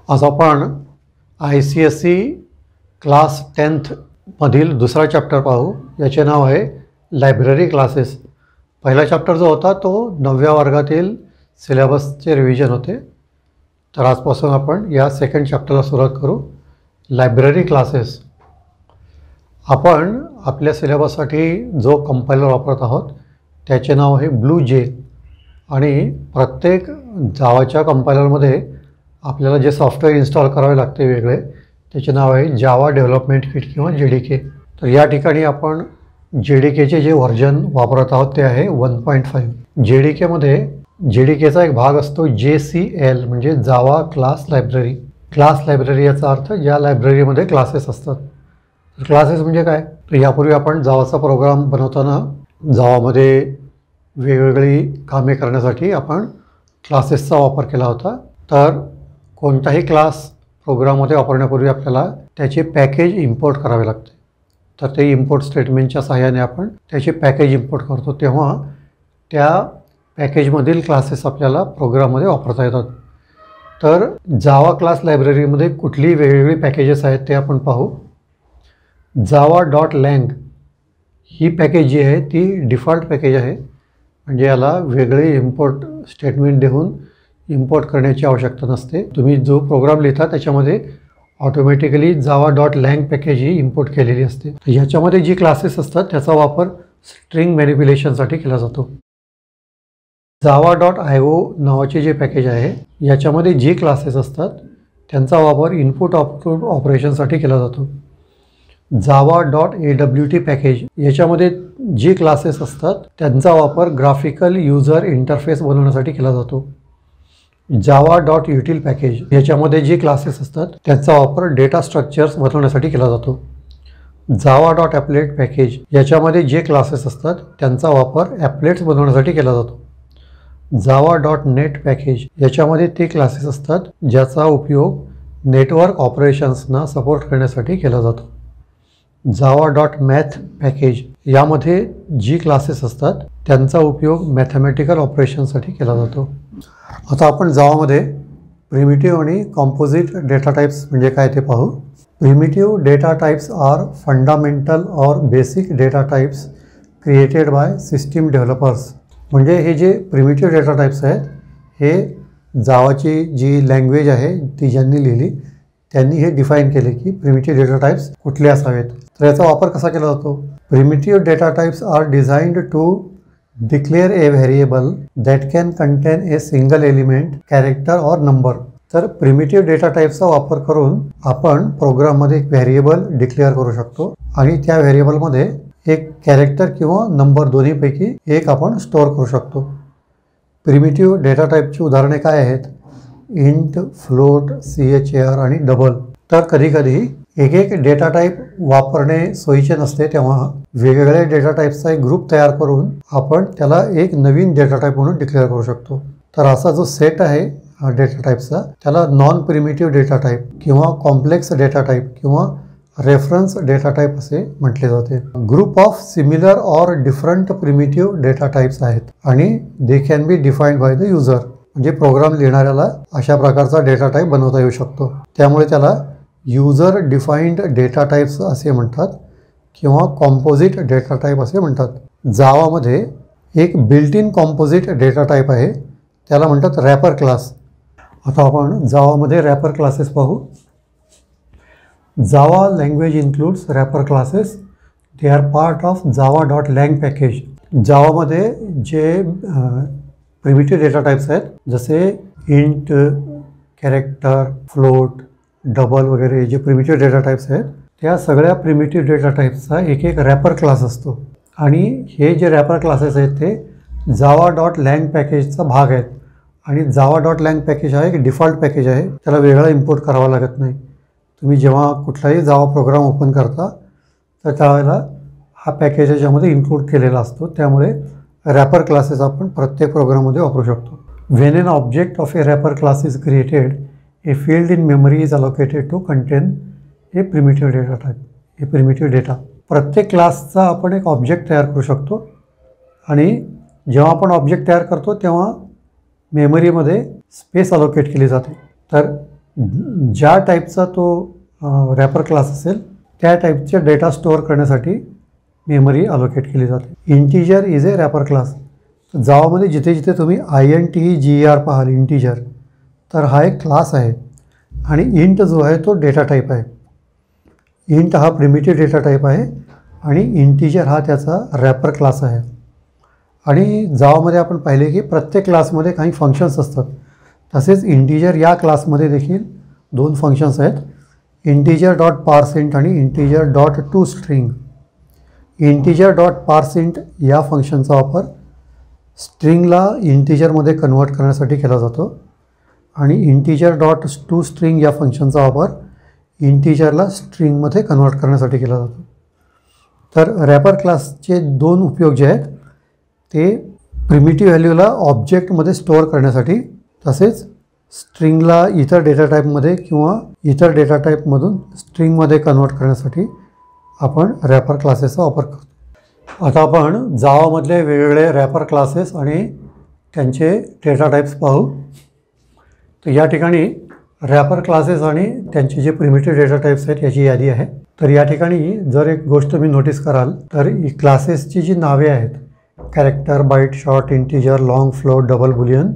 आज आपण ICSE class 10th मधील दुसरा चॅप्टर पाहू. याचे नाव आहे लायब्ररी क्लासेस. पहिला चॅप्टर जो होता तो 9व्या वर्गातील सिलेबसचे रिव्हिजन होते. तर आजपासून आपण या सेकंड चॅप्टरला सुरुवात करू. Library classes. आपण आपल्या सिलेबससाठी जो कंपायलर वापरत आहोत त्याचे नाव आहे ब्लू जे. आणि प्रत्येक जावाच्या कंपायलरमध्ये आपल्याला जे सॉफ्टवेअर इन्स्टॉल करावे लागते वेगळे, त्याचे नाव आहे जावा डेव्हलपमेंट किट किंवा JDK. तर या ठिकाणी आपण JDKचे जे व्हर्जन वापरत आहोत ते आहे 1.5. JDKमध्ये JDKचा एक भाग असतो JCL म्हणजे Java class library. Class library याचा अर्थ ज्या लायब्ररीमध्ये क्लासेस असतात. तर क्लासेस म्हणजे काय? तर यापूर्वी आपण जावाचा प्रोग्राम बनवताना जावामध्ये वेगवेगळी कामे करण्यासाठी आपण क्लासेसचा वापर केला होता. तर कोणताही क्लास प्रोग्राममध्ये वापरण्यापूर्वी आपल्याला त्याचे पॅकेज इम्पोर्ट करावे लागते. तर ते इम्पोर्ट स्टेटमेंटच्या सहाय्याने आपण त्याचे पॅकेज इम्पोर्ट करतो, तेव्हा त्या पॅकेजमधील क्लासेस आपल्याला प्रोग्राममध्ये वापरता येतात. तर जावा क्लास लायब्ररीमध्ये कुठली वेगवेगळी पॅकेजेस आहेत ते आपण पाहू. java.lang ही पॅकेज जी आहे ती डिफॉल्ट पॅकेज आहे. म्हणजे याला वेगळे इम्पोर्ट स्टेटमेंट देऊन इम्पोर्ट करण्याची आवश्यकता नसते. तुम्ही जो प्रोग्राम लिहिता त्याच्यामध्ये ऑटोमॅटिकली java.lang पॅकेज ही इम्पोर्ट केलेली असते. ह्याच्यामध्ये जी क्लासेस असतात त्याचा वापर स्ट्रिंग मॅनिप्युलेशनसाठी केला जातो. java.io नावाचे जे पॅकेज आहे याच्यामध्ये जी क्लासेस असतात त्यांचा वापर इनपुट आउटपुट ऑपरेशनसाठी केला जातो. java.awt पॅकेज याच्यामध्ये जी क्लासेस असतात त्यांचा वापर ग्राफिकल युजर इंटरफेस बनवण्यासाठी केला जातो. java.util पॅकेज याच्यामध्ये जी क्लासेस असतात त्यांचा वापर डेटा स्ट्रक्चर्स बनवण्यासाठी केला जातो. java.applet पॅकेज याच्यामध्ये जे क्लासेस असतात त्यांचा वापर ॲपलेट्स बनवण्यासाठी केला जातो. java.net पॅकेज याच्यामध्ये ते क्लासेस असतात ज्याचा उपयोग नेटवर्क ऑपरेशन्सना सपोर्ट करण्यासाठी केला जातो. java.math पॅकेज यामध्ये जी क्लासेस असतात त्यांचा उपयोग मॅथमॅटिकल ऑपरेशनसाठी केला जातो. आता आपण जावामध्ये प्रिमिटिव्ह आणि कॉम्पोजिट डेटा टाइप्स म्हणजे काय ते पाहू. Primitive data types are fundamental or basic data types created by system developers. म्हणजे हे जे प्रिमिटिव्ह डेटा टाइप्स आहेत हे जावाची जी लँग्वेज आहे ती ज्यांनी लिहिली त्यांनी हे डिफाईन केले की प्रिमिटिव्ह डेटा टाइप्स कुठले असावेत. तर याचा वापर कसा केला जातो. Primitive data types are designed to declare a variable that can contain a single element character or number. तर प्रिमिटिव्ह डेटा टाइप्सचा वापर करून आपण प्रोग्राममध्ये एक व्हेरिएबल डिक्लेअर करू शकतो आणि त्या व्हेरिएबलमध्ये एक कॅरेक्टर किंवा नंबर दोन्हीपैकी एक आपण स्टोअर करू शकतो. प्रिमिटिव्ह डेटा टाइपची उदाहरणे काय आहेत. इंट, फ्लोट, CHAR आणि डबल. तर कधीकधी एक एक डेटा टाईप वापरणे सोयीचे नसते, तेव्हा वेगवेगळ्या डेटा टाईप्सचा एक ग्रुप तयार करून आपण त्याला एक नवीन डेटा टाईप म्हणून डिक्लेअर करू शकतो. तर असा जो सेट आहे डेटा टाईपचा त्याला नॉन प्रिमिटिव्ह डेटा टाईप किंवा कॉम्प्लेक्स डेटा टाईप किंवा रेफरन्स डेटा टाईप असे म्हटले जाते. Group of similar or different primitive data types आहेत आणि they can be defined by the user. म्हणजे प्रोग्राम लिहिणाऱ्याला अशा प्रकारचा डेटा टाईप बनवता येऊ शकतो. त्यामुळे त्याला युजर डिफाईन्ड डेटा टाईप्स असे म्हणतात किंवा कॉम्पोजिट डेटा टाईप असे म्हणतात. जावामध्ये एक built in composite data type आहे त्याला म्हणतात रॅपर क्लास. आता आपण जावामध्ये रॅपर क्लासेस पाहू. Java language includes wrapper classes. They are part of java.lang package. जावामध्ये जे प्रिमिटिव्ह डेटा टाईप्स आहेत जसे इंट, कॅरेक्टर, फ्लोट, डबल वगैरे जे प्रिमिटिव्ह डेटा टाईप्स आहेत त्या सगळ्या प्रिमिटिव्ह डेटा टाईप्सचा एक एक रॅपर क्लास असतो. आणि हे जे रॅपर क्लासेस आहेत ते java.lang पॅकेजचा भाग आहेत. आणि java.lang पॅकेज हा एक डिफॉल्ट पॅकेज आहे, त्याला वेगळा इम्पोर्ट करावा लागत नाही. तुम्ही जेव्हा कुठलाही जावा प्रोग्राम ओपन करता तर त्यावेळेला हा पॅकेज याच्यामध्ये इन्क्लूड केलेला असतो. त्यामुळे रॅपर क्लासेस आपण प्रत्येक प्रोग्राममध्ये वापरू शकतो. When an object of a wrapper class is created a field in memory is allocated to contain a primitive data type. A primitive data प्रत्येक क्लासचा आपण एक ऑब्जेक्ट तयार करू शकतो आणि जेव्हा आपण ऑब्जेक्ट तयार करतो तेव्हा मेमरीमध्ये स्पेस अलोकेट केली जाते. तर ज्या टाईपचा तो रॅपर क्लास असेल त्या टाईपचे डेटा स्टोअर करण्यासाठी मेमरी अलोकेट केली जाते. Integer is a wrapper class. जावामध्ये जिथे जिथे तुम्ही INTGR पाहाल इंटिजर, तर हा एक क्लास आहे. आणि इंट जो आहे तो डेटा टाईप आहे. इंट हा प्रिमिटिव्ह डेटा टाईप आहे आणि इंटिजर हा त्याचा रॅपर क्लास आहे. आणि जावामध्ये आपण पाहिले की प्रत्येक क्लासमध्ये काही फंक्शन्स असतात. तसेच इंटिजर या क्लासमध्ये देखील 2 फंक्शन्स आहेत, इंटिजर डॉट पार्सइंट आणि integer dot to string. Integer dot parse int या फंक्शनचा वापर स्ट्रिंगला इंटिजरमध्ये कन्वर्ट करण्यासाठी केला जातो आणि इंटिजर डॉट टू स्ट्रिंग या फंक्शनचा वापर इंटिजरला स्ट्रिंगमध्ये कन्वर्ट करण्यासाठी केला जातो. तर रॅपर क्लासचे 2 उपयोग जे आहेत ते प्रिमिटिव्ह व्हॅल्यूला ऑब्जेक्टमध्ये स्टोअर करण्यासाठी, तसेच स्ट्रिंगला इतर डेटा टाईपमध्ये किंवा इतर डेटा टाईपमधून स्ट्रिंगमध्ये कन्वर्ट करण्यासाठी आपण रॅपर क्लासेसचा वापर करतो. आता आपण जावामधले वेगवेगळे रॅपर क्लासेस आणि त्यांचे डेटा टाईप्स पाहू. तर या ठिकाणी रॅपर क्लासेस आणि त्यांचे जे प्रिमिटिव्ह डेटा टाईप्स आहेत याची यादी आहे. तर या ठिकाणी जर एक गोष्ट मी नोटीस कराल तर क्लासेसची जी नावे आहेत, character, byte, short, integer, long, float, double boolean,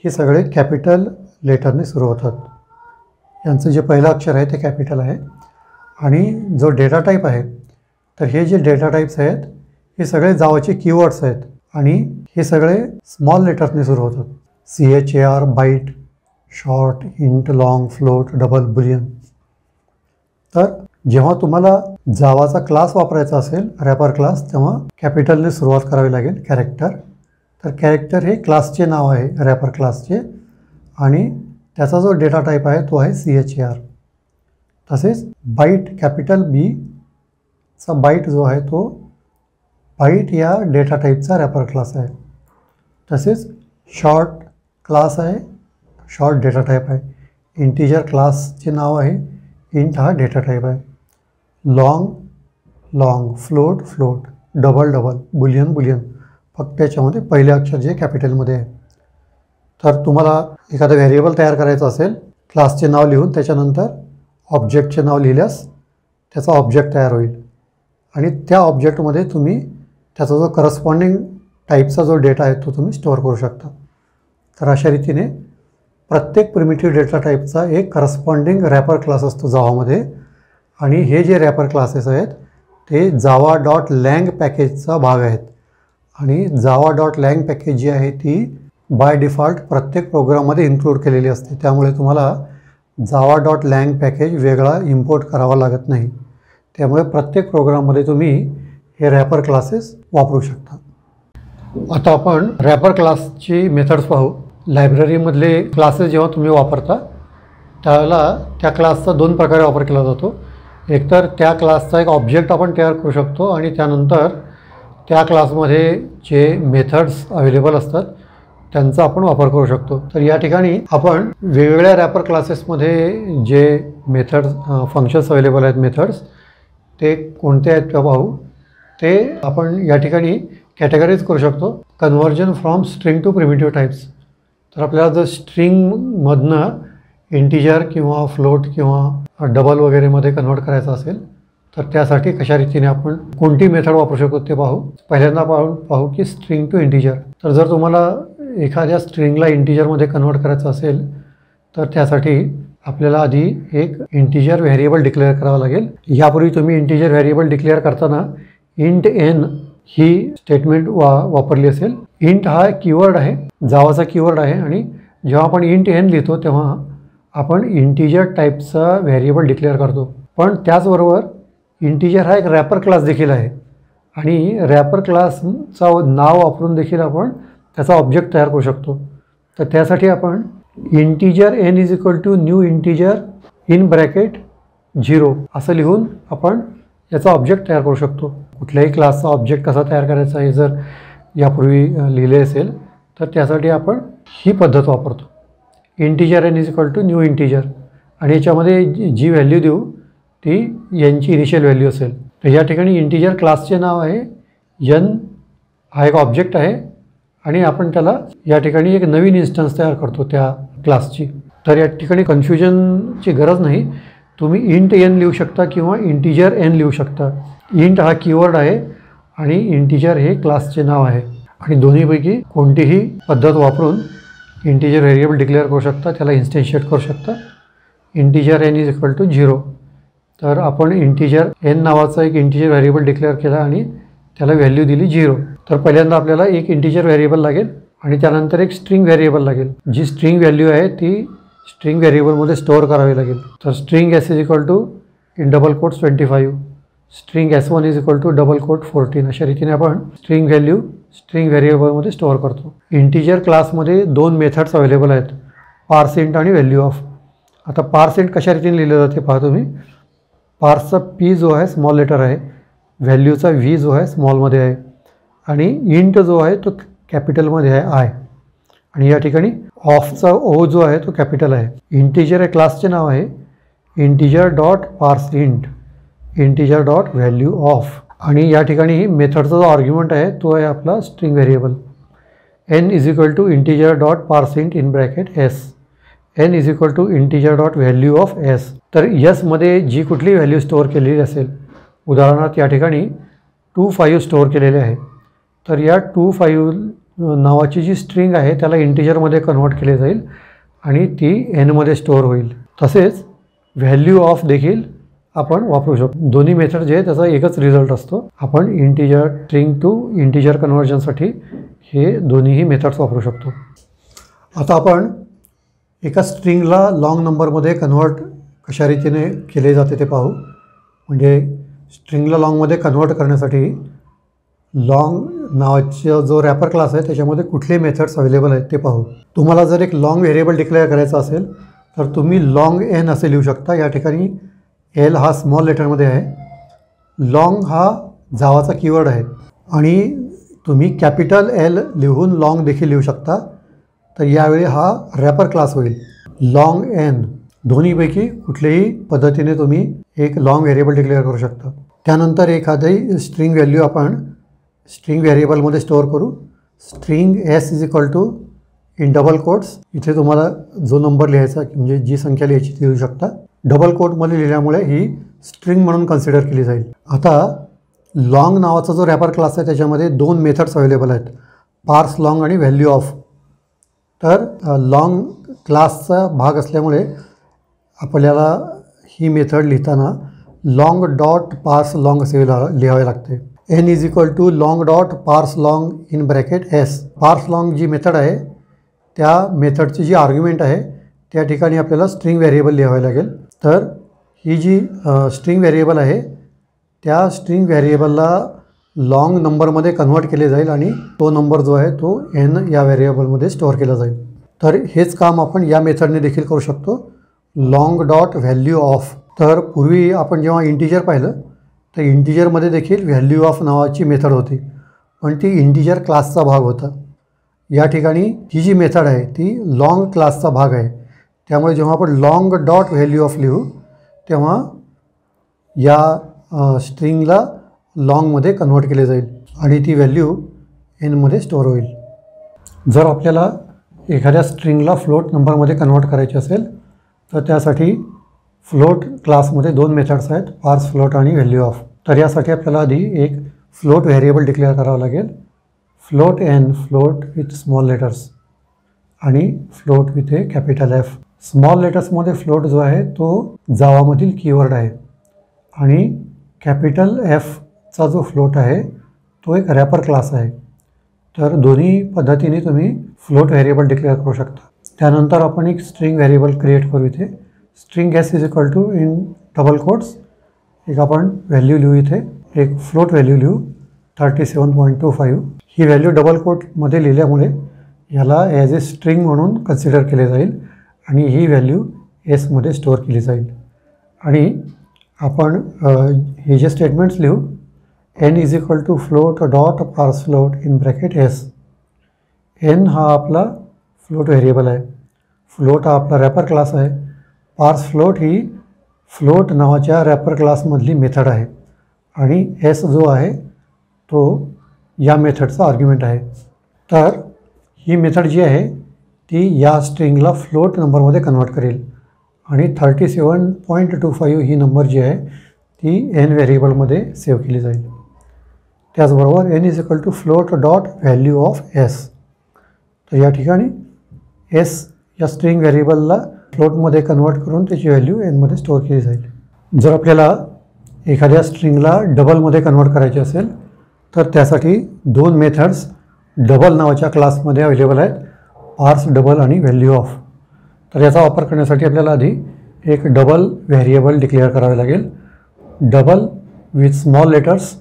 हे सगळे कॅपिटल लेटरने सुरू होतात. यांचं जे पहिलं अक्षर आहे ते कॅपिटल आहे. आणि जो डेटा टाईप आहे तर हे जे डेटा टाईप्स आहेत हे सगळे जावाचे कीवर्ड्स आहेत आणि हे सगळे स्मॉल लेटर्सने सुरू होतात. CHAR, byte, short, int, long, float, double boolean. तर जेव्हा तुम्हाला जावाचा क्लास वापरायचा असेल, रॅपर क्लास, तेव्हा कॅपिटलने सुरुवात करावी लागेल, कॅरेक्टर. तर कॅरेक्टर हे क्लासचे नाव आहे रॅपर क्लासचे आणि त्याचा जो डेटा टाईप आहे तो आहे CHAR. तसेच बाईट, कॅपिटल बीचा बाईट जो आहे तो बाईट या डेटा टाईपचा रॅपर क्लास आहे. तसेच शॉर्ट क्लास आहे, शॉर्ट डेटा टाईप आहे. इंटिजर क्लासचे नाव आहे, इंट हा डेटा टाईप आहे. Long, long, float, float, double, double, Boolean, Boolean, फक्त त्याच्यामध्ये पहिले अक्षर जे कॅपिटलमध्ये आहे. तर तुम्हाला एखादं व्हेरिएबल तयार करायचं असेल, क्लासचे नाव लिहून त्याच्यानंतर ऑब्जेक्टचे नाव लिहिल्यास त्याचा ऑब्जेक्ट तयार होईल आणि त्या ऑब्जेक्टमध्ये तुम्ही त्याचा जो करस्पॉन्डिंग टाईपचा जो डेटा आहे तो तुम्ही स्टोअर करू शकता. तर अशा रीतीने प्रत्येक प्रिमिटिव्ह डेटा टाईपचा एक करस्पॉन्डिंग रॅपर क्लास असतो जावामध्ये. आणि हे जे रॅपर क्लासेस आहेत ते java.lang पॅकेजचा भाग आहेत. आणि java.lang पॅकेज जी आहे ती बाय डिफॉल्ट प्रत्येक प्रोग्राममध्ये इन्क्लूड केलेली असते. त्यामुळे तुम्हाला java.lang पॅकेज वेगळा इम्पोर्ट करावा लागत नाही. त्यामुळे प्रत्येक प्रोग्राममध्ये तुम्ही हे रॅपर क्लासेस वापरू शकता. आता आपण रॅपर क्लासची मेथड्स पाहू. लायब्ररीमधले क्लासेस जेव्हा तुम्ही वापरता त्यावेळेला त्या क्लासचा 2 प्रकारे वापर केला जातो. एकतर त्या क्लासचा एक ऑब्जेक्ट आपण तयार करू शकतो आणि त्यानंतर त्या क्लासमध्ये जे मेथड्स अवेलेबल असतात त्यांचा आपण वापर करू शकतो. तर या ठिकाणी आपण वेगवेगळ्या रॅपर क्लासेसमध्ये जे मेथड्स फंक्शन्स अवेलेबल आहेत, मेथड्स, ते कोणते आहेत ते पाहू. ते आपण या ठिकाणी कॅटेगरीज करू शकतो. Conversion from string to primitive types. तर आपल्याला जर स्ट्रिंगमधनं इंटिजर किंवा फ्लोट किंवा डबल वगैरेमध्ये कन्वर्ट करायचं असेल तर त्यासाठी कशा रीतीने आपण कोणती मेथड वापरू शकतो ते पाहू. पहिल्यांदा पाहू की स्ट्रिंग टू इंटिजर. तर जर तुम्हाला एखाद्या स्ट्रिंगला इंटिजरमध्ये कन्वर्ट करायचं असेल तर त्यासाठी आपल्याला आधी एक इंटिजर व्हेरिएबल डिक्लेअर करावं लागेल. यापूर्वी तुम्ही इंटिजर व्हेरिएबल डिक्लेअर करताना इंट n ही स्टेटमेंट वापरली असेल. इंट हा कीवर्ड आहे, जावाचा कीवर्ड आहे आणि जेव्हा आपण इंट n लिहितो तेव्हा आपण इंटिजर टाईपचा व्हेरिएबल डिक्लेअर करतो. पण त्याचबरोबर इंटिजर हा एक रॅपर क्लास देखील आहे आणि रॅपर क्लासचा नाव वापरून देखील आपण त्याचा ऑब्जेक्ट तयार करू शकतो. तर त्यासाठी आपण integer n is equal to new integer in bracket 0 असं लिहून आपण याचा ऑब्जेक्ट तयार करू शकतो. कुठल्याही क्लासचा ऑब्जेक्ट कसा तयार करायचा हे जर यापूर्वी लिहिले असेल तर त्यासाठी आपण ही पद्धत वापरतो. Integer n is equal to new integer आणि याच्यामध्ये जी व्हॅल्यू देऊ ती यांची इनिशियल व्हॅल्यू असेल. तर या ठिकाणी इंटिजर क्लासचे नाव आहे, n हा एक ऑब्जेक्ट आहे आणि आपण त्याला या ठिकाणी एक नवीन इन्स्टन्स तयार करतो त्या क्लासची. तर या ठिकाणी कन्फ्युजनची गरज नाही, तुम्ही इंट एन लिहू शकता किंवा इंटिजर एन लिहू शकता. इंट हा कीवर्ड आहे आणि इंटिजर हे क्लासचे नाव आहे आणि दोन्हीपैकी कोणतीही पद्धत वापरून इंटिजर व्हेरिएबल डिक्लेअर करू शकता, त्याला इन्स्टन्शिएट करू शकता. Integer n is equal to 0. तर आपण इंटिजर एन नावाचा एक इंटिजर व्हेरिएबल डिक्लेअर केला आणि त्याला व्हॅल्यू दिली 0. तर पहिल्यांदा आपल्याला एक इंटिजर व्हेरिएबल लागेल आणि त्यानंतर एक स्ट्रिंग व्हेरिएबल लागेल. जी स्ट्रिंग व्हॅल्यू आहे ती स्ट्रिंग व्हेरिएबलमध्ये स्टोअर करावी लागेल. तर string s is equal to in double quotes 25, string S1 is equal to double quote 14. अशा रीतीने आपण स्ट्रिंग व्हॅल्यू स्ट्रिंग व्हेरिएबलमध्ये स्टोअर करतो. इंटिजर क्लासमध्ये 2 मेथड्स अवेलेबल आहेत, पार्सइंट आणि व्हॅल्यू ऑफ. आता पार्सइंट कशा रीतीने लिहिलं जाते पहा तुम्ही. पार्सचा P जो आहे स्मॉल लेटर आहे, व्हॅल्यूचा V जो आहे स्मॉलमध्ये आहे आणि इंट जो आहे तो कॅपिटलमध्ये आहे आय, आणि या ठिकाणी ऑफचा O जो आहे तो कॅपिटल आहे. इंटिजर हे क्लासचे नाव आहे. Integer dot parse int, integer dot value of, आणि या ठिकाणी मेथडचा जो आर्ग्युमेंट आहे तो आहे आपला string variable. N is equal to integer dot parse int in bracket S, N is equal to integer dot value of S. तर यसमध्ये जी कुठली व्हॅल्यू स्टोअर केलेली असेल, उदाहरणार्थ या ठिकाणी 25 स्टोअर केलेले आहे, तर या 25 नावाची जी स्ट्रिंग आहे त्याला इंटिजरमध्ये कन्वर्ट केले जाईल आणि ती एनमध्ये स्टोअर होईल. तसेच व्हॅल्यू ऑफ देखील आपण वापरू शकतो. दोन्ही मेथड जे आहे त्याचा एकच रिझल्ट असतो. आपण इंटिजर स्ट्रिंग टू इंटिजर कन्व्हर्जनसाठी हे दोन्हीही मेथड्स वापरू शकतो. आता आपण एका स्ट्रिंगला लॉंग नंबरमध्ये कन्वर्ट कशा रीतीने केले जाते ते पाहू. म्हणजे स्ट्रिंगला लॉंगमध्ये कन्वर्ट करण्यासाठी लॉंग नावाचा जो रॅपर क्लास आहे त्याच्यामध्ये कुठले मेथड्स अवेलेबल आहेत ते पाहू. तुम्हाला जर एक लॉंग व्हेरिएबल डिक्लेअर करायचा असेल तर तुम्ही लॉंग एन असे लिहू शकता. या ठिकाणी एल हा स्मॉल लेटरमध्ये आहे, लॉंग हा जावाचा कीवर्ड आहे, आणि तुम्ही कॅपिटल एल लिहून लॉंग देखील लिहू शकता. तर यावेळी हा रॅपर क्लास होईल. लॉंग एन दोन्हीपैकी कुठल्याही पद्धतीने तुम्ही एक लॉंग व्हेरिएबल डिक्लेअर करू शकता. त्यानंतर एखादी स्ट्रिंग व्हॅल्यू आपण स्ट्रिंग व्हेरिएबलमध्ये स्टोअर करू. String s is equal to in double quotes, इथे तुम्हाला जो नंबर लिहायचा म्हणजे जी संख्या लिहायची ती लिहू शकता. डबल कोटमध्ये लिहिल्यामुळे ही स्ट्रिंग म्हणून कन्सिडर केली जाईल. आता लॉंग नावाचा जो रॅपर क्लास आहे त्याच्यामध्ये 2 मेथड्स अवेलेबल आहेत, पार्स लॉंग आणि व्हॅल्यू ऑफ. तर लॉंग क्लासचा भाग असल्यामुळे आपल्याला ही मेथड लिहिताना लॉंग डॉट पार्स लॉंग असे लिहावे लागते. N is equal to long dot parse long in bracket s. Parse long जी मेथड आहे त्या मेथडची जी आर्ग्युमेंट आहे त्या ठिकाणी आपल्याला स्ट्रिंग व्हेरिएबल लिहावे लागेल. तर ही जी स्ट्रिंग व्हेरिएबल आहे त्या स्ट्रिंग व्हेरिएबलला लॉंग नंबरमध्ये कन्वर्ट केले जाईल आणि तो नंबर जो आहे तो एन या व्हेरिएबलमध्ये स्टोअर केला जाईल. तर हेच काम आपण या मेथडने देखील करू शकतो, लॉंग डॉट व्हॅल्यू ऑफ. तर पूर्वी आपण जेव्हा इंटिजर पाहिलं तर इंटिजरमध्ये देखील व्हॅल्यू ऑफ नावाची मेथड होती, पण ती इंटिजर क्लासचा भाग होता. या ठिकाणी ही जी मेथड आहे ती लॉंग क्लासचा भाग आहे. त्यामुळे जेव्हा आपण लॉंग डॉट व्हॅल्यू ऑफ लिहू तेव्हा या स्ट्रिंगला लॉंगमध्ये कन्वर्ट केले जाईल आणि ती व्हॅल्यू एनमध्ये स्टोअर होईल. जर आपल्याला एखाद्या स्ट्रिंगला फ्लोट नंबरमध्ये कन्वर्ट करायचे असेल तर त्यासाठी फ्लोट क्लासमध्ये 2 मेथड्स आहेत, पार्स फ्लोट आणि व्हॅल्यू ऑफ. तर यासाठी आपल्याला आधी एक फ्लोट व्हेरिएबल डिक्लेअर करावं लागेल. Float N, float with small letters, आणि float with a capital F. Small लेटर्समध्ये फ्लोट जो आहे तो जावामधील कीवर्ड आहे आणि कॅपिटल एफचा जो फ्लोट आहे तो एक रॅपर क्लास आहे. तर दोन्ही पद्धतीने तुम्ही फ्लोट व्हेरिएबल डिक्लेअर करू शकता. त्यानंतर आपण एक स्ट्रिंग व्हेरिएबल क्रिएट करू. इथे string s is equal to in double quotes एक आपण व्हॅल्यू लिहू, इथे एक फ्लोट व्हॅल्यू लिहू 37.25. ही व्हॅल्यू डबल कोटमध्ये लिहिल्यामुळे याला ॲज ए स्ट्रिंग म्हणून कन्सिडर केले जाईल आणि ही व्हॅल्यू एसमध्ये स्टोअर केली जाईल. आणि आपण हे जे स्टेटमेंट्स लिहू, N is equal to float dot parse float in bracket S. N हा आपला फ्लोट व्हेरिएबल आहे, फ्लोट हा आपला रॅपर क्लास आहे, पार्स फ्लोट ही फ्लोट नावाच्या रॅपर क्लासमधली मेथड आहे आणि एस जो आहे तो या मेथडचा आर्ग्युमेंट आहे. तर ही मेथड जी आहे ती या स्ट्रिंगला फ्लोट नंबरमध्ये कन्वर्ट करेल आणि 37.25 ही नंबर जी आहे ती एन व्हेरिएबलमध्ये सेव्ह केली जाईल. त्याचबरोबर n is equal to float dot value of S. तर या ठिकाणी एस या स्ट्रिंग व्हेरिएबलला फ्लोटमध्ये कन्वर्ट करून त्याची व्हॅल्यू एनमध्ये स्टोअर केली जाईल. जर आपल्याला एखाद्या स्ट्रिंगला डबलमध्ये कन्वर्ट करायचे असेल तर त्यासाठी दोन मेथड्स डबल नावाच्या क्लासमध्ये अवेलेबल आहेत, पार्स डबल आणि व्हॅल्यू ऑफ. तर याचा वापर करण्यासाठी आपल्याला आधी एक डबल व्हेरिएबल डिक्लेअर करावे लागेल. डबल विथ स्मॉल लेटर्स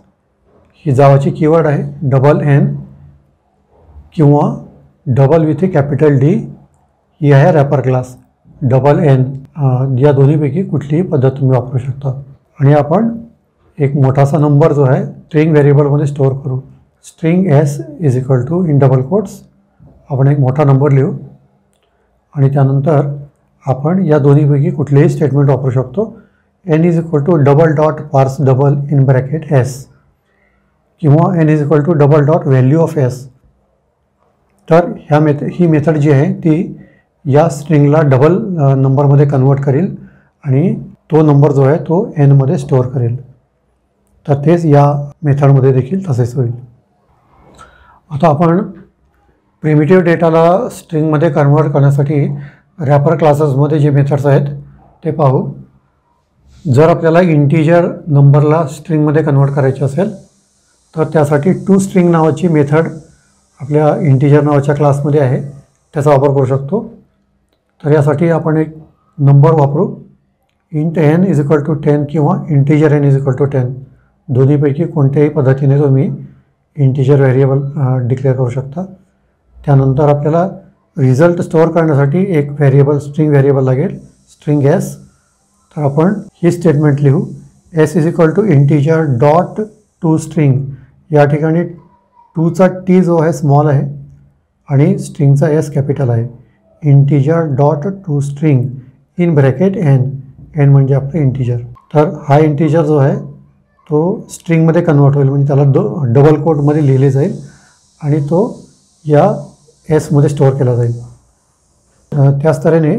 ही जावाची कीवर्ड आहे, डबल एन किंवा double with a capital D ही आहे रॅपर क्लास, डबल एन. या दोन्हीपैकी कुठलीही पद्धत तुम्ही वापरू शकता. आणि आपण एक मोठासा नंबर जो आहे स्ट्रिंग व्हेरिएबलमध्ये स्टोअर करू. String s is equal to in double quotes आपण एक मोठा नंबर लिहू आणि त्यानंतर आपण या दोन्हीपैकी कुठलेही स्टेटमेंट वापरू शकतो. N is equal to double dot parse double in bracket s किंवा n is equal to double dot value of S. तर ही मेथड जी आहे ती या स्ट्रिंगला डबल नंबरमध्ये कन्वर्ट करेल आणि तो नंबर जो आहे तो एनमध्ये स्टोअर करेल. तर तेच या मेथडमध्ये देखील तसेच होईल. आता आपण प्रिमिटिव्ह डेटाला स्ट्रिंगमध्ये कन्वर्ट करण्यासाठी रॅपर क्लासेसमध्ये जे मेथड्स आहेत ते पाहू. जर आपल्याला इंटिजर नंबरला स्ट्रिंगमध्ये कन्वर्ट करायचे असेल तर त्यासाठी टू स्ट्रिंग नावाची मेथड आपल्या इंटिजर नावाच्या क्लासमध्ये आहे, त्याचा वापर करू शकतो. तर यासाठी आपण एक नंबर वापरू, int n is equal to 10 किंवा integer n is equal to 10. दोन्हीपैकी कोणत्याही पद्धतीने तुम्ही इंटिजर व्हेरिएबल डिक्लेअर करू शकता. त्यानंतर आपल्याला रिझल्ट स्टोअर करण्यासाठी एक व्हेरिएबल स्ट्रिंग व्हेरिएबल लागेल, स्ट्रिंग एस. तर आपण ही स्टेटमेंट लिहू, s is equal to integer dot to string. या ठिकाणी टूचा टी जो आहे स्मॉल आहे आणि स्ट्रिंगचा एस कॅपिटल आहे. Integer dot to string in bracket n, n म्हणजे आपलं इंटिजर. तर हा इंटिजर जो आहे तो स्ट्रिंगमध्ये कन्वर्ट होईल, म्हणजे त्याला डबल कोटमध्ये लिहिले जाईल आणि तो या एसमध्ये स्टोअर केला जाईल. त्याच तऱ्हेने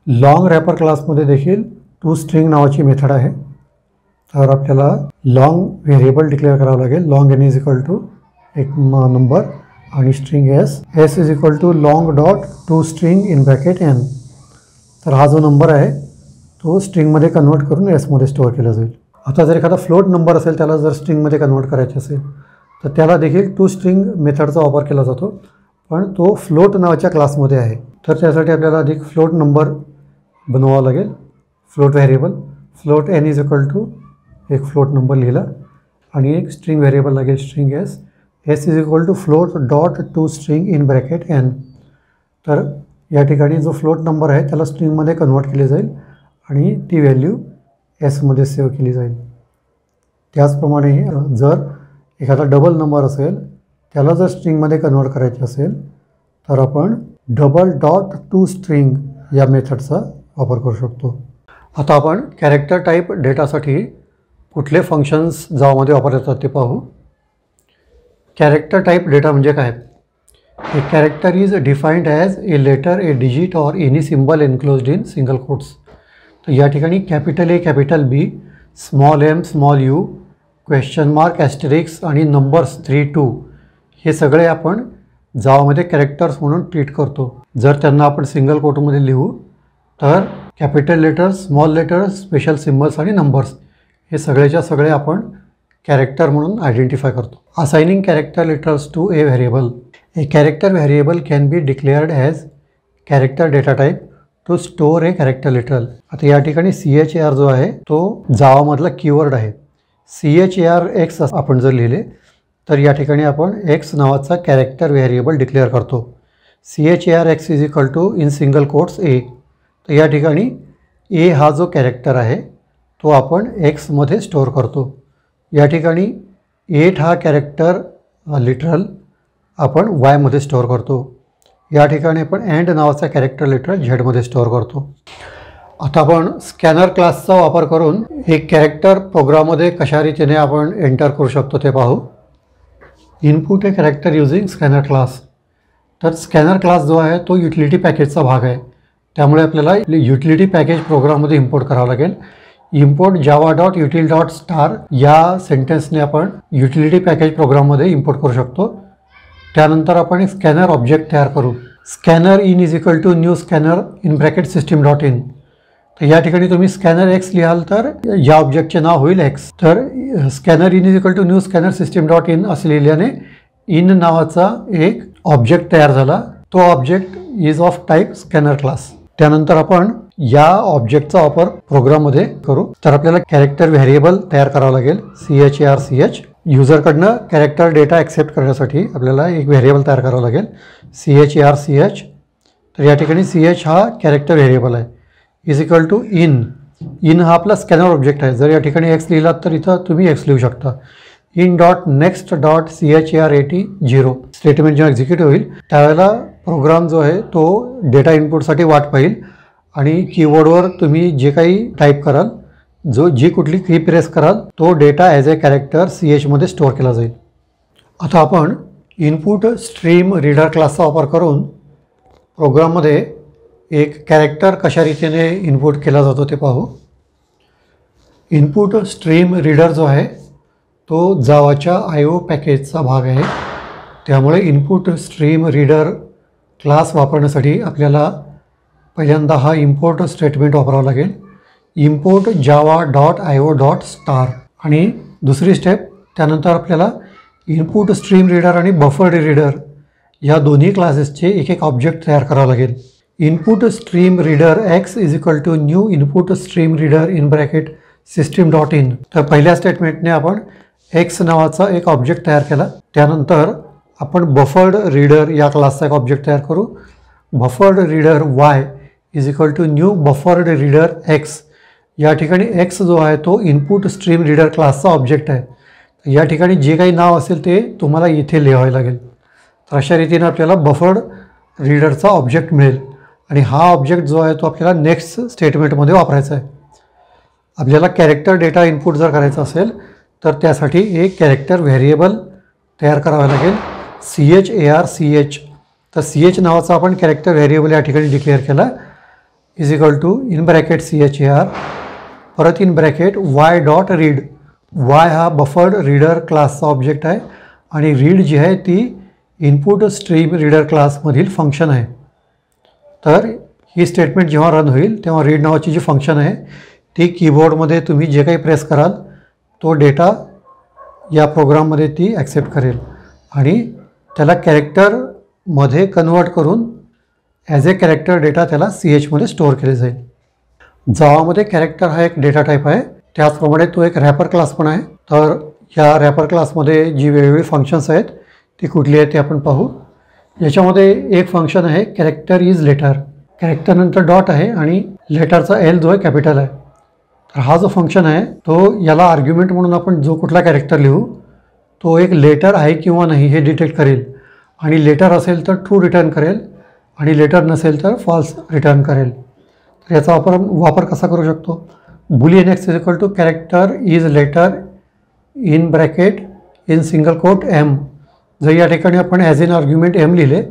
लॉंग रॅपर क्लासमध्ये देखील टू स्ट्रिंग नावाची मेथड आहे. तर आपल्याला लॉंग व्हेरिएबल डिक्लेअर करावं लागेल. Long n is equal to एक नंबर आणि string s, s is equal to long dot to string in bracket n. तर हा जो नंबर आहे तो स्ट्रिंगमध्ये कन्वर्ट करून एसमध्ये स्टोअर केला जाईल. आता जर एखादा फ्लोट नंबर असेल त्याला जर स्ट्रिंगमध्ये कन्वर्ट करायचे असेल तर त्याला देखील टू स्ट्रिंग मेथडचा वापर केला जातो, पण तो फ्लोट नावाच्या क्लासमध्ये आहे. तर त्यासाठी आपल्याला अधिक फ्लोट नंबर बनवावा लागेल, float variable. Float n is equal to एक फ्लोट नंबर लिहिला आणि एक स्ट्रिंग व्हेरिएबल लागेल, string s. S is equal to float dot to string in bracket n. तर या ठिकाणी जो फ्लोट नंबर आहे त्याला स्ट्रिंगमध्ये कन्वर्ट केले जाईल आणि ती व्हॅल्यू एसमध्ये सेव्ह केली जाईल. त्याचप्रमाणे जर एखादा डबल नंबर असेल त्याला जर स्ट्रिंगमध्ये कन्वर्ट करायचे असेल तर आपण डबल डॉट टू स्ट्रिंग या मेथडचा वापर करू शकतो. आता आपण कॅरेक्टर टाईप डेटासाठी कुठले फंक्शन्स जावामध्ये वापरले जातात ते पाहू. कॅरेक्टर टाईप डेटा म्हणजे काय? A character is defined as a letter, a digit or any symbol enclosed in single quotes. तर या ठिकाणी capital A, capital B, small M, small U, question mark, asterisks आणि नंबर्स 3, 2 हे सगळे आपण जावामध्ये characters म्हणून ट्रीट करतो. जर त्यांना आपण सिंगल कोटमध्ये लिहू तर capital letters, small letters, special symbols आणि नंबर्स हे सगळेच्या सगळे आपण कॅरेक्टर म्हणून आयडेंटिफाय करतो. Assigning character letters to a variable. A character variable can be declared as character data type to store a character letter. आता या ठिकाणी CHAR जो आहे तो जावामधला कीवर्ड आहे. CHAR आपण जर लिहिले तर या ठिकाणी आपण एक्स नावाचा कॅरेक्टर व्हेरिएबल डिक्लेअर करतो. CHAR is equal to in single quotes A. तर या ठिकाणी ए हा जो कॅरेक्टर आहे तो आपण एक्समध्ये स्टोअर करतो. या ठिकाणी 8 हा कॅरेक्टर लिटरल आपण वायमध्ये स्टोअर करतो. या ठिकाणी आपण अँड नावाचा कॅरेक्टर लेटर झेडमध्ये स्टोअर करतो. आता आपण स्कॅनर क्लासचा वापर करून एक कॅरेक्टर प्रोग्राममध्ये कशा रीतीने आपण एंटर करू शकतो ते पाहू. Input A character using scanner class. तर स्कॅनर क्लास जो आहे तो युटिलिटी पॅकेजचा भाग आहे, त्यामुळे आपल्याला युटिलिटी पॅकेज प्रोग्राममध्ये इम्पोर्ट करावं लागेल. इम्पोर्ट java.util.star या सेंटेन्सने आपण युटिलिटी पॅकेज प्रोग्राममध्ये इम्पोर्ट करू शकतो. त्यानंतर आपण एक स्कॅनर ऑब्जेक्ट तयार करू. Scanner in is equal to new scanner in bracket system.in. तर या ठिकाणी तुम्ही स्कॅनर एक्स लिहाल तर या ऑब्जेक्टचे नाव होईल एक्स. तर scanner in is equal to new scanner system.in असे लिहिल्याने इन नावाचा एक ऑब्जेक्ट तयार झाला. तो object is of type scanner class. त्यानंतर आपण या ऑब्जेक्टचा वापर प्रोग्राममध्ये करू. तर आपल्याला कॅरेक्टर व्हेरिएबल तयार करावं लागेल. CHARCH युजरकडनं कॅरेक्टर डेटा ॲक्सेप्ट करण्यासाठी आपल्याला एक व्हेरिएबल तयार करावं लागेल. CHARCH. तर या ठिकाणी CH हा कॅरेक्टर व्हेरिएबल आहे. इज इक्वल टू इन हा आपला स्कॅनर ऑब्जेक्ट आहे. जर या ठिकाणी एक्स लिहिलात तर इथं तुम्ही एक्स लिहू शकता. in.next.chat0 स्टेटमेंट जेव्हा एक्झिक्यूट होईल त्यावेळेला प्रोग्राम जो आहे तो डेटा इनपुटसाठी वाट पाहिल आणि कीबोर्डवर तुम्ही जे काही टाईप कराल, जी कुठली की प्रेस कराल तो डेटा ॲज ए कॅरेक्टर CHमध्ये स्टोअर केला जाईल. आता आपण इनपुट स्ट्रीम रीडर क्लासचा वापर करून प्रोग्राममध्ये एक कॅरेक्टर कशा रीतीने इनपुट केला जातो ते पाहू. इनपुट स्ट्रीम रीडर जो आहे तो जावाच्या IO पॅकेजचा भाग आहे. त्यामुळे इनपुट स्ट्रीम रीडर क्लास वापरण्यासाठी आपल्याला पहिल्यांदा हा इम्पोर्ट स्टेटमेंट वापरावं लागेल. इम्पोर्ट java.io.star आणि दुसरी स्टेप त्यानंतर आपल्याला इनपुट स्ट्रीम रीडर आणि बफर्ड रीडर या दोन्ही क्लासेसचे एक एक ऑब्जेक्ट तयार करावं लागेल. Input stream reader x is equal to new input stream reader in bracket system.in. तर पहिल्या स्टेटमेंटने आपण एक्स नावाचा एक ऑब्जेक्ट तयार केला. त्यानंतर आपण बफर्ड रीडर या क्लासचा एक ऑब्जेक्ट तयार करू. Buffered reader y is equal to new buffered reader x. या ठिकाणी एक्स जो आहे तो इनपुट स्ट्रीम रीडर क्लासचा ऑब्जेक्ट आहे. या ठिकाणी जे काही नाव असेल ते तुम्हाला इथे लिहावे लागेल. तर अशा रीतीने आपल्याला बफर्ड रीडरचा ऑब्जेक्ट मिळेल आणि हा ऑब्जेक्ट जो आहे तो आपल्याला नेक्स्ट स्टेटमेंटमध्ये वापरायचा आहे. आपल्याला कॅरेक्टर डेटा इनपुट जर करायचा असेल तर त्यासाठी एक कॅरेक्टर व्हेरिएबल तयार करावं लागेल. CHARCH. तर CH नावाचा आपण कॅरेक्टर व्हेरिएबल या ठिकाणी डिक्लेअर केला. Is equal to in bracket CHAR परत इन ब्रॅकेट y.read. वाय हा बफर्ड रीडर क्लासचा ऑब्जेक्ट आहे आणि रीड जी आहे ती इनपुट स्ट्रीम रीडर क्लासमधील फंक्शन आहे. तर ही स्टेटमेंट जेव्हा रन होईल तेव्हा रीड नावाची जी फंक्शन आहे ती कीबोर्डमध्ये तुम्ही जे काही प्रेस कराल तो डेटा या प्रोग्राममध्ये ती ॲक्सेप्ट करेल आणि त्याला कॅरेक्टरमध्ये कन्वर्ट करून ॲज ए कॅरेक्टर डेटा त्याला CHमध्ये स्टोअर केले जाईल. जावामध्ये कॅरेक्टर हा एक डेटा टाईप आहे. त्याचप्रमाणे तो एक रॅपर क्लास पण आहे. तर या रॅपर क्लासमध्ये जी वेगवेगळी फंक्शन्स आहेत ती कुठली आहेत ते आपण पाहू. याच्यामध्ये एक फंक्शन आहे कॅरेक्टर इज लेटर. कॅरेक्टरनंतर डॉट आहे आणि लेटरचा L जो आहे कॅपिटल आहे. तर हा जो फंक्शन आहे तो याला आर्ग्युमेंट म्हणून आपण जो कुठला कॅरेक्टर लिहू तो एक लेटर आहे किंवा नाही हे डिटेक्ट करेल आणि लेटर असेल तर ट्रू रिटर्न करेल आणि लेटर नसेल तर फॉल्स रिटर्न करेल. तर याचा वापर कसा करू शकतो. Boolean x is equal to character is letter in bracket in single quote M. जर या ठिकाणी आपण ॲज एन आर्ग्युमेंट M लिहिले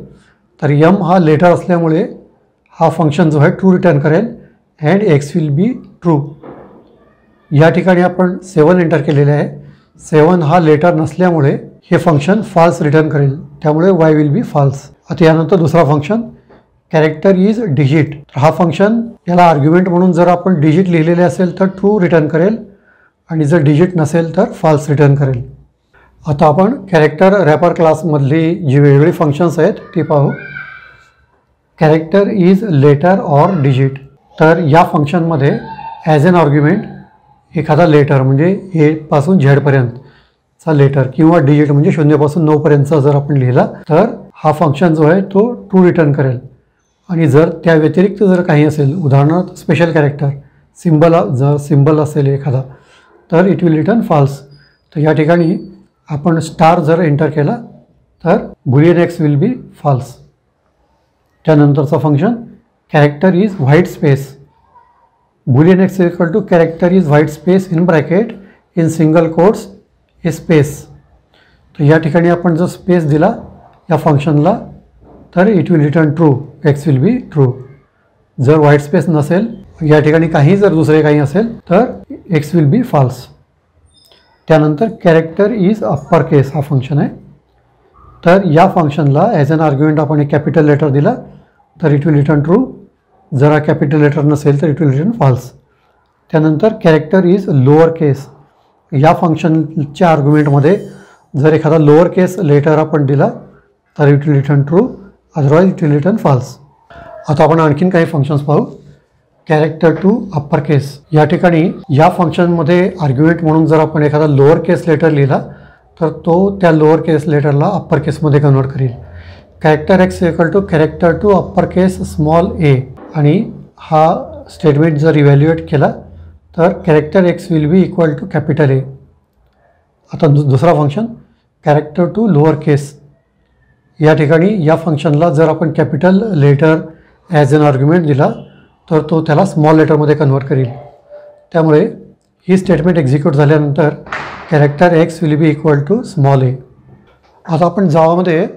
तर M हा लेटर असल्यामुळे हा फंक्शन जो आहे ट्रू रिटर्न करेल and x will be true. या ठिकाणी आपण 7 एंटर केलेले आहे. 7 हा लेटर नसल्यामुळे हे फंक्शन फॉल्स रिटर्न करेल त्यामुळे y विल बी फॉल्स. आता यानंतर दुसरा फंक्शन कॅरेक्टर इज डिजिट. हा फंक्शन याला आर्ग्युमेंट म्हणून जर आपण डिजिट लिहिलेले असेल तर ट्रू रिटर्न करेल आणि जर डिजिट नसेल तर फॉल्स रिटर्न करेल. आता आपण कॅरेक्टर रॅपर क्लासमधली जी वेगवेगळी फंक्शन्स आहेत ती पाहू. Character is letter or digit. तर या फंक्शनमध्ये ॲज एन आर्ग्युमेंट एखादा लेटर म्हणजे A पासून Z पर्यंतचा लेटर किंवा डिजिट म्हणजे 0 पासून 9 पर्यंतचा जर आपण लिहिला तर हा फंक्शन जो आहे तो ट्रू रिटर्न करेल आणि जर त्या व्यतिरिक्त जर काही असेल उदाहरणार्थ स्पेशल कॅरेक्टर जर सिम्बल असेल एखादा तर इट विल रिटर्न फॉल्स. तर या ठिकाणी आपण स्टार जर एंटर केला तर boolean X will be false. त्यानंतरचा function character is white space. Boolean x is equal to character is white space in bracket in single quotes a space. तर या ठिकाणी आपण जो स्पेस दिला या फंक्शनला तर it will return true, x will be true. जर व्हाईट स्पेस नसेल, या ठिकाणी काही जर दुसरे काही असेल तर एक्स विल बी फॉल्स. त्यानंतर कॅरेक्टर इज अप्पर केस हा फंक्शन आहे. तर या फंक्शनला ॲज अन आर्ग्युमेंट आपण एक कॅपिटल लेटर दिला तर इट विल रिटर्न ट्रू. जर हा कॅपिटल लेटर नसेल तर इट विल रिटर्न फॉल्स. त्यानंतर कॅरेक्टर इज लोअर केस. या फंक्शनच्या आर्ग्युमेंटमध्ये जर एखादा लोअर केस लेटर आपण दिला तर it will return true, otherwise it will return false. आता आपण आणखीन काही फंक्शन्स पाहू. Character to upper case. या ठिकाणी या फंक्शनमध्ये आर्ग्युमेंट म्हणून जर आपण एखादा लोअर केस लेटर लिहिला तर तो त्या लोअर केस लेटरला अप्पर केसमध्ये कन्वर्ट करेल. Character X equal to character to upper case small A. आणि हा स्टेटमेंट जर इव्हॅल्युएट केला तर character X will be equal to capital A. आता दुसरा function character to lower case. या ठिकाणी या फंक्शनला जर आपण capital letter as an argument दिला तर तो त्याला स्मॉल लेटरमध्ये कन्वर्ट करेल. त्यामुळे ही स्टेटमेंट एक्झिक्यूट झाल्यानंतर character X will be equal to small ए. आता आपण जावामध्ये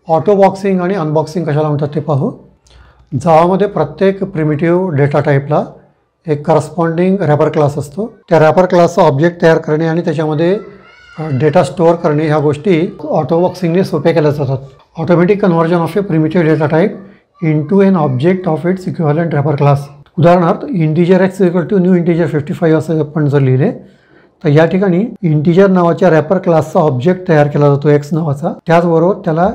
ऑटो बॉक्सिंग आणि अनबॉक्सिंग कशाला म्हणतात ते पाहू. जावामध्ये प्रत्येक प्रिमिटिव्ह डेटा टाईपला एक करस्पॉन्डिंग रॅपर क्लास असतो. त्या रॅपर क्लासचा ऑब्जेक्ट तयार करणे आणि त्याच्यामध्ये डेटा स्टोअर करणे ह्या गोष्टी ऑटो बॉक्सिंगने सोप्या केल्या जातात. Automatic conversion of a primitive data type into an object of its equivalent wrapper class. उदाहरणार्थ integer X equal to new integer 55 असं आपण जर लिहिले तर या ठिकाणी इंटिजर नावाच्या रॅपर क्लासचा ऑब्जेक्ट तयार केला जातो एक्स नावाचा. त्याचबरोबर त्याला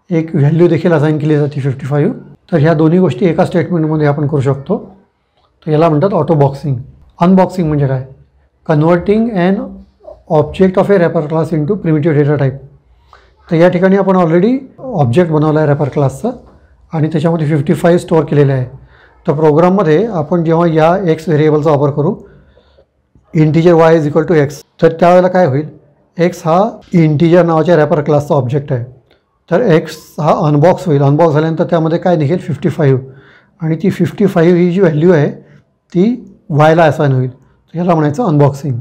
एक व्हॅल्यू देखील असाइन केली जाते 55. तर ह्या दोन्ही गोष्टी एका स्टेटमेंटमध्ये आपण करू शकतो. तर याला म्हणतात ऑटो बॉक्सिंग. अनबॉक्सिंग म्हणजे काय? Converting an object of a wrapper class into primitive data type. तर या ठिकाणी आपण ऑलरेडी ऑब्जेक्ट बनवला आहे रॅपर क्लासचा आणि त्याच्यामध्ये 55 स्टोअर केलेलं आहे. तर प्रोग्राममध्ये आपण जेव्हा या एक्स व्हेरिएबलचा वापर करू integer y is equal to x तर त्यावेळेला काय होईल, एक्स हा इंटिजर नावाच्या रॅपर क्लासचा ऑब्जेक्ट आहे. तर एक्स हा अनबॉक्स होईल. अनबॉक्स झाल्यानंतर त्यामध्ये काय निघेल 55 आणि ती 55 ही जी व्हॅल्यू आहे ती वायला असाइन होईल. याला म्हणायचं अनबॉक्सिंग.